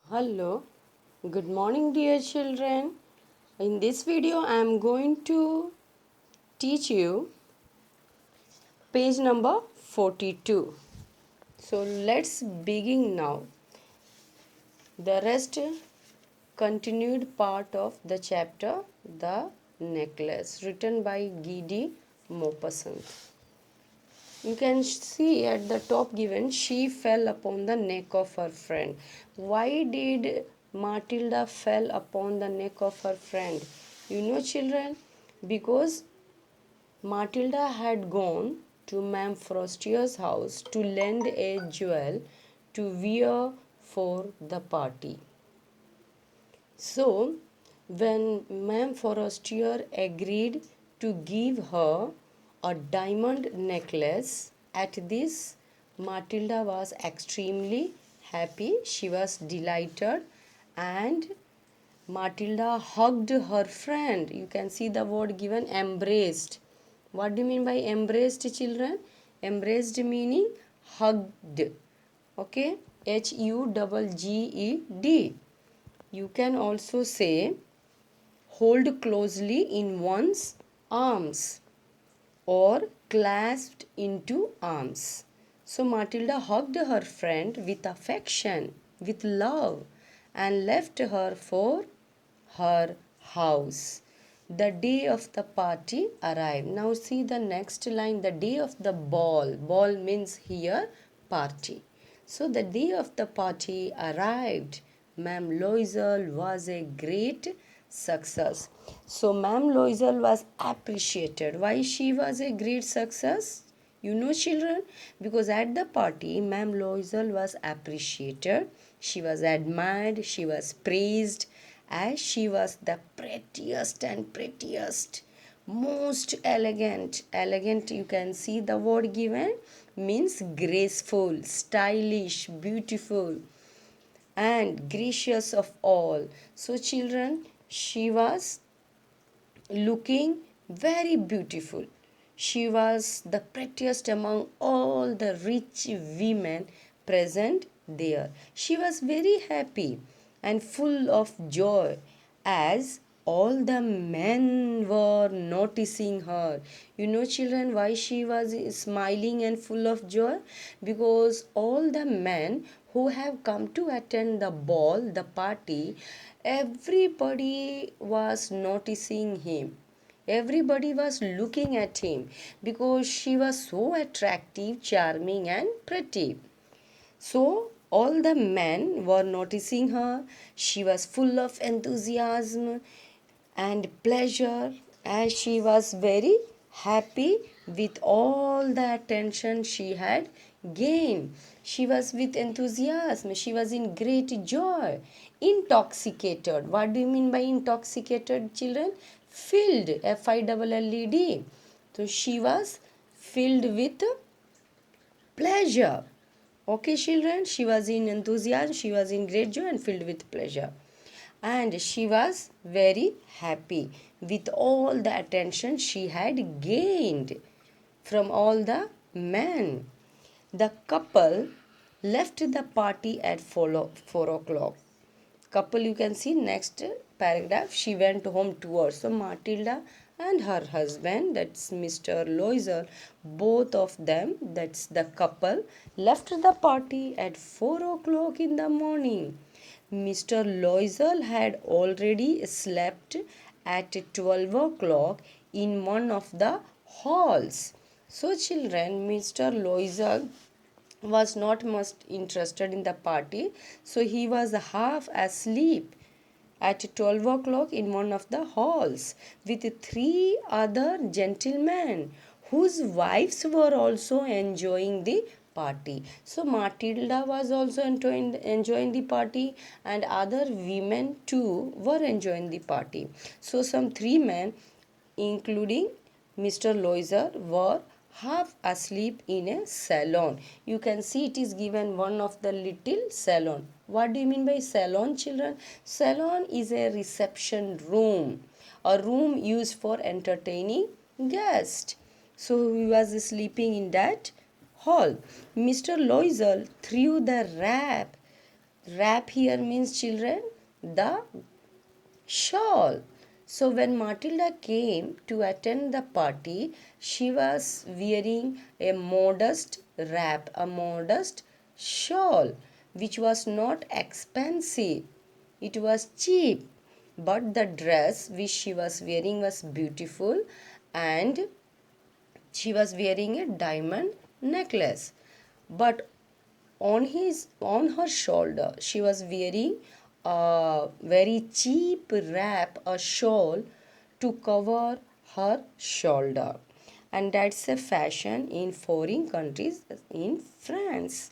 Hello, good morning, dear children. In this video, I am going to teach you page number 42. So, let's begin now. The rest continued part of the chapter The Necklace, written by Gidi Maupassant. You can see at the top given, she fell upon the neck of her friend. Why did Matilda fell upon the neck of her friend? You know, children, because Matilda had gone to Ma'am Frostier's house to lend a jewel to wear for the party. So, when Ma'am Forestier agreed to give her a diamond necklace, at this Matilda was extremely happy. She was delighted and Matilda hugged her friend. You can see the word given embraced. What do you mean by embraced, children? Embraced meaning hugged. Okay? Hugged. You can also say hold closely in one's arms or clasped into arms. So Matilda hugged her friend with affection, with love, and left her for her house. The day of the party arrived. Now see the next line, the day of the ball. Ball means here party. So the day of the party arrived. Ma'am Loisel was a great success. So Ma'am Loisel was appreciated. Why she was a great success? You know, children, because at the party, Ma'am Loisel was appreciated. She was admired. She was praised as she was the prettiest, most elegant. Elegant, you can see the word given, means graceful, stylish, beautiful, and gracious of all. So, children, she was looking very beautiful. She was the prettiest among all the rich women present there. She was very happy and full of joy as all the men were noticing her. You know, children, why she was smiling and full of joy? Because all the men who have come to attend the ball, the party, everybody was noticing him. Everybody was looking at him because she was so attractive, charming, and pretty. So all the men were noticing her. She was full of enthusiasm and pleasure as she was very happy with all the attention she had gained. She was with enthusiasm. She was in great joy. Intoxicated. What do you mean by intoxicated, children? Filled. Filled. So she was filled with pleasure. Okay, children, she was in enthusiasm, she was in great joy and filled with pleasure. And she was very happy with all the attention she had gained from all the men. The couple left the party at 4 o'clock. Couple, you can see next paragraph, she went home towards. So Matilda and her husband, that's Mr. Loiser, both of them, that's the couple, left the party at 4 o'clock in the morning. Mr. Loisel had already slept at 12 o'clock in one of the halls. So children, Mr. Loisel was not much interested in the party, so he was half asleep at 12 o'clock in one of the halls with three other gentlemen whose wives were also enjoying the party. So Matilda was also enjoying the party and other women too were enjoying the party. So some three men including Mr. Loiser were half asleep in a salon. You can see it is given one of the little salon. What do you mean by salon, children? Salon is a reception room, a room used for entertaining guests. So he was sleeping in that hall. Mr. Loisel threw the wrap Wrap here means children the shawl. So when Matilda came to attend the party, she was wearing a modest wrap, a modest shawl, which was not expensive. It was cheap, but the dress which she was wearing was beautiful, and she was wearing a diamond necklace. But on her shoulder she was wearing a very cheap wrap, a shawl to cover her shoulder, and that's a fashion in foreign countries, in France.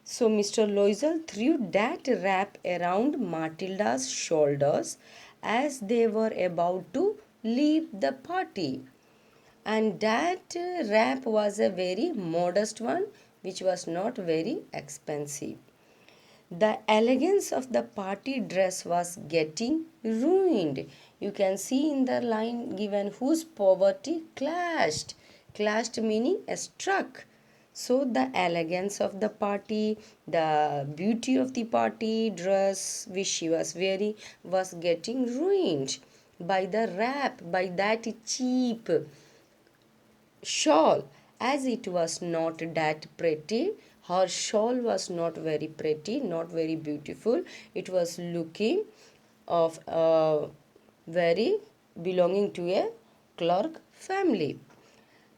So Mr. Loisel threw that wrap around Matilda's shoulders as they were about to leave the party, and that wrap was a very modest one, which was not very expensive. The elegance of the party dress was getting ruined. You can see in the line given, whose poverty clashed. Clashed meaning struck. So the elegance of the party, the beauty of the party dress which she was wearing was getting ruined by the wrap, by that cheap shawl. As it was not that pretty, her shawl was not very pretty, not very beautiful. It was looking of a very belonging to a clerk family.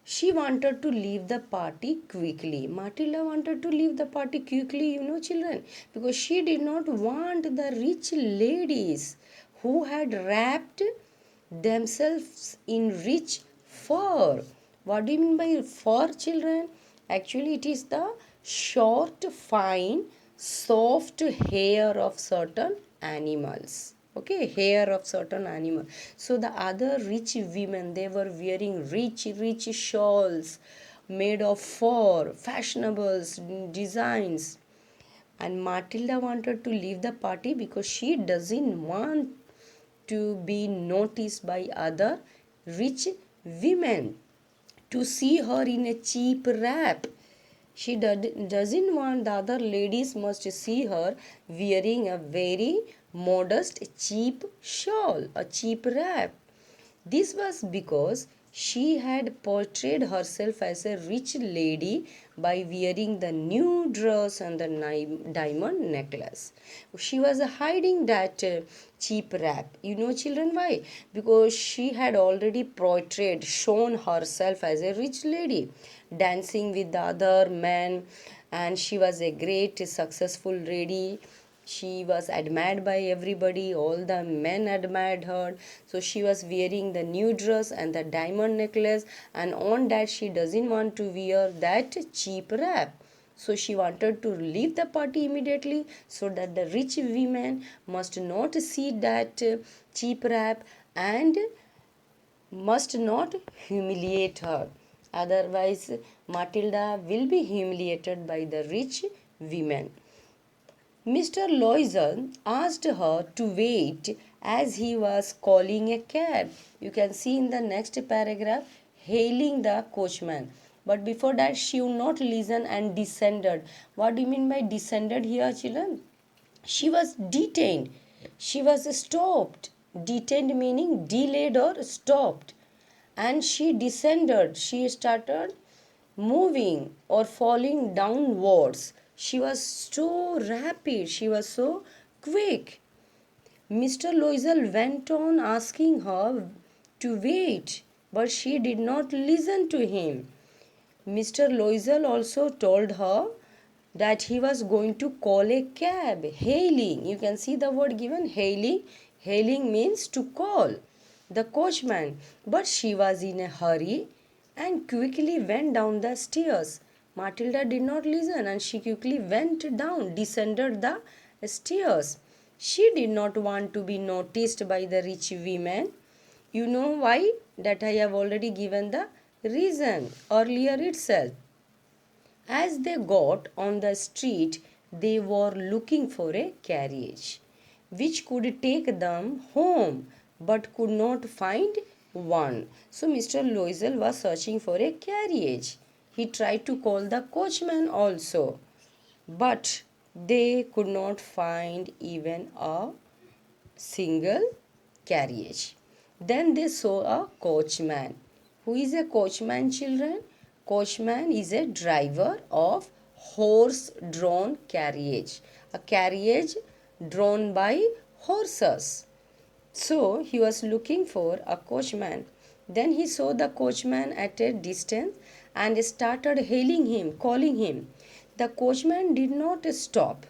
She wanted to leave the party quickly. Matilda wanted to leave the party quickly, children, because she did not want the rich ladies who had wrapped themselves in rich fur. What do you mean by fur, children? Actually, it is the short, fine, soft hair of certain animals. Okay, hair of certain animal. So the other rich women, they were wearing rich shawls made of fur, fashionables, designs. And Matilda wanted to leave the party because she doesn't want to be noticed by other rich women, to see her in a cheap wrap. She doesn't want the other ladies must see her wearing a very modest, cheap shawl, a cheap wrap. This was because she had portrayed herself as a rich lady by wearing the new dress and the diamond necklace. She was hiding that cheap wrap. Children, why? Because she had already portrayed, shown herself as a rich lady, dancing with the other men, and she was a great, successful lady. She was admired by everybody, all the men admired her. So she was wearing the new dress and the diamond necklace, and on that she doesn't want to wear that cheap wrap. So she wanted to leave the party immediately so that the rich women must not see that cheap wrap and must not humiliate her. Otherwise, Matilda will be humiliated by the rich women. Mr. Loisel asked her to wait as he was calling a cab. You can see in the next paragraph, hailing the coachman. But before that, she would not listen and descended. What do you mean by descended here, children? She was detained. She was stopped. Detained meaning delayed or stopped. And she descended. She started moving or falling downwards. She was so rapid, she was so quick. Mr. Loisel went on asking her to wait, but she did not listen to him. Mr. Loisel also told her that he was going to call a cab. Hailing, you can see the word given, hailing. Hailing means to call the coachman, but she was in a hurry and quickly went down the stairs. Matilda did not listen and she quickly went down, descended the stairs. She did not want to be noticed by the rich women. You know why? That I have already given the reason earlier itself. As they got on the street, they were looking for a carriage which could take them home but could not find one. So Mr. Loisel was searching for a carriage. He tried to call the coachman also, but They could not find even a single carriage. Then they saw a coachman. Who is a coachman, children? Coachman is a driver of horse drawn carriage. A carriage drawn by horses. So he was looking for a coachman. Then he saw the coachman at a distance and started hailing him, calling him. The coachman did not stop.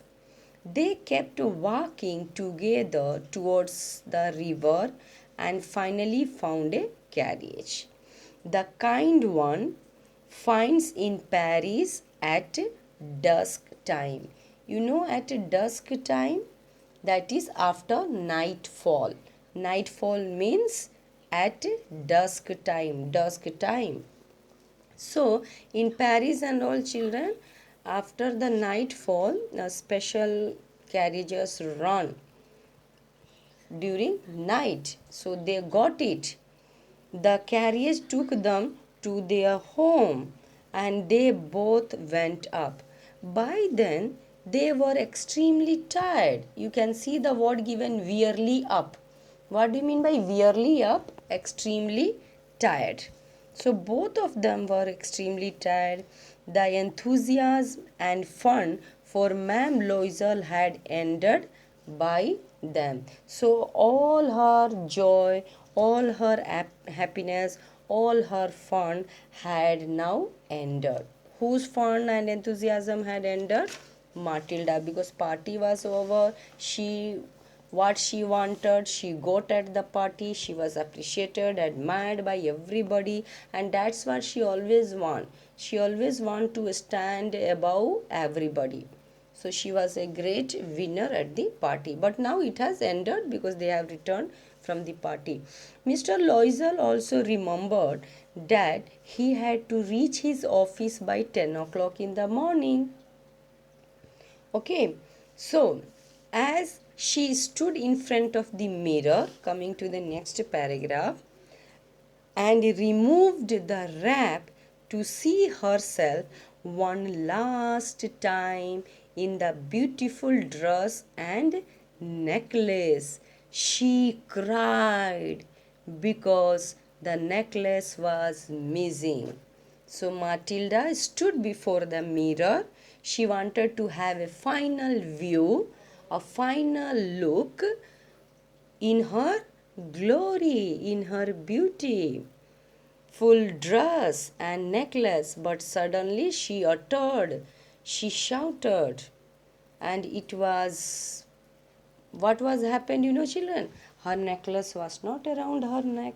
They kept walking together towards the river and finally found a carriage. The kind one finds in Paris at dusk time. You know, at dusk time, that is after nightfall. Nightfall means at dusk time. Dusk time. So, in Paris and all, children, after the nightfall, special carriages run during night. So, they got it. The carriage took them to their home and they both went up. By then, they were extremely tired. You can see the word given wearily up. What do you mean by wearily up? Extremely tired. So both of them were extremely tired. The enthusiasm and fun for Ma'am Loisel had ended by them. So all her joy, all her happiness, all her fun had now ended. Whose fun and enthusiasm had ended? Matilda, because party was over. What she wanted, she got at the party. She was appreciated, admired by everybody, and that's what she always want. She always want to stand above everybody. So she was a great winner at the party. But now it has ended because they have returned from the party. Mr. Loisel also remembered that he had to reach his office by 10 o'clock in the morning. Okay, so as she stood in front of the mirror, coming to the next paragraph, and removed the wrap to see herself one last time in the beautiful dress and necklace. She cried because the necklace was missing. So Matilda stood before the mirror. She wanted to have a final view, a final look in her glory, in her beauty. Full dress and necklace, but suddenly she uttered, she shouted, and it was what was happened, children? Her necklace was not around her neck.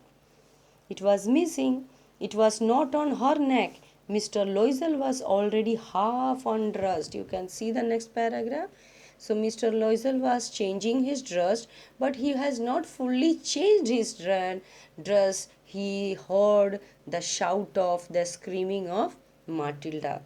It was missing. It was not on her neck. Mr. Loisel was already half undressed. You can see the next paragraph. So Mr. Loisel was changing his dress, but he has not fully changed his dress. He heard the shout of the screaming of Matilda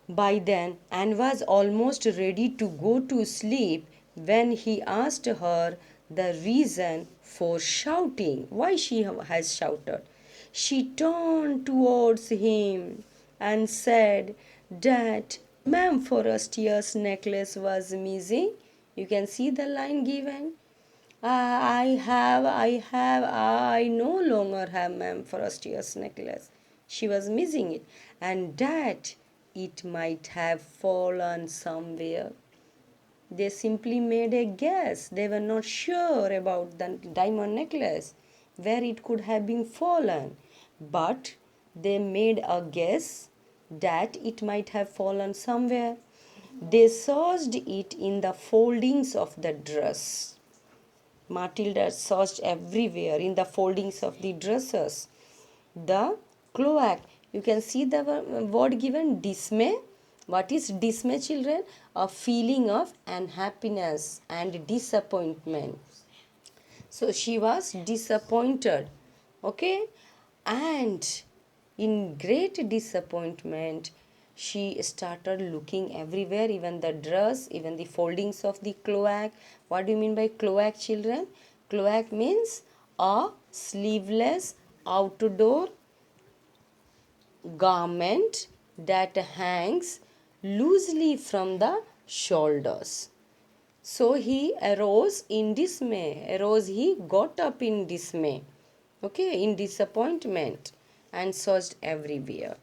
by then and was almost ready to go to sleep when he asked her the reason for shouting, why she has shouted. She turned towards him and said that Ma'am Forestier's necklace was missing. You can see the line given. I no longer have Ma'am Forestier's necklace. She was missing it, and that it might have fallen somewhere. They simply made a guess. They were not sure about the diamond necklace, where it could have been fallen. But they made a guess that it might have fallen somewhere. They searched it in the foldings of the dress. Matilda searched everywhere in the foldings of the dresses. The cloak. You can see the word given dismay. What is dismay, children? A feeling of unhappiness and disappointment. So she was disappointed. Okay? And in great disappointment, she started looking everywhere, even the dress, even the foldings of the cloak. What do you mean by cloak, children? Cloak means a sleeveless outdoor garment that hangs loosely from the shoulders. So he arose in dismay. Arose, he got up in dismay. Okay, in disappointment, and searched everywhere.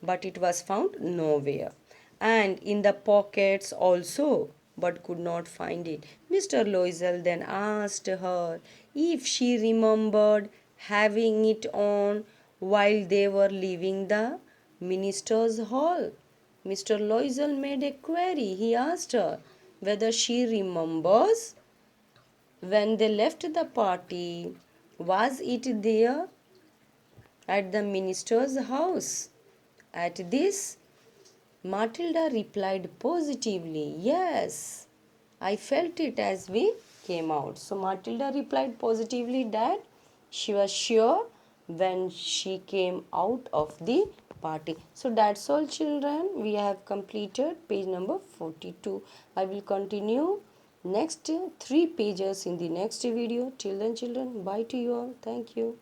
But it was found nowhere. And in the pockets also, but could not find it. Mr. Loisel then asked her if she remembered having it on while they were leaving the minister's hall. Mr. Loisel made a query. He asked her whether she remembers when they left the party. Was it there at the minister's house? At this, Matilda replied positively, yes, I felt it as we came out. So Matilda replied positively that she was sure when she came out of the party. So that's all, children. We have completed page number 42. I will continue next 3 pages in the next video. Till then, children, bye to you all. Thank you.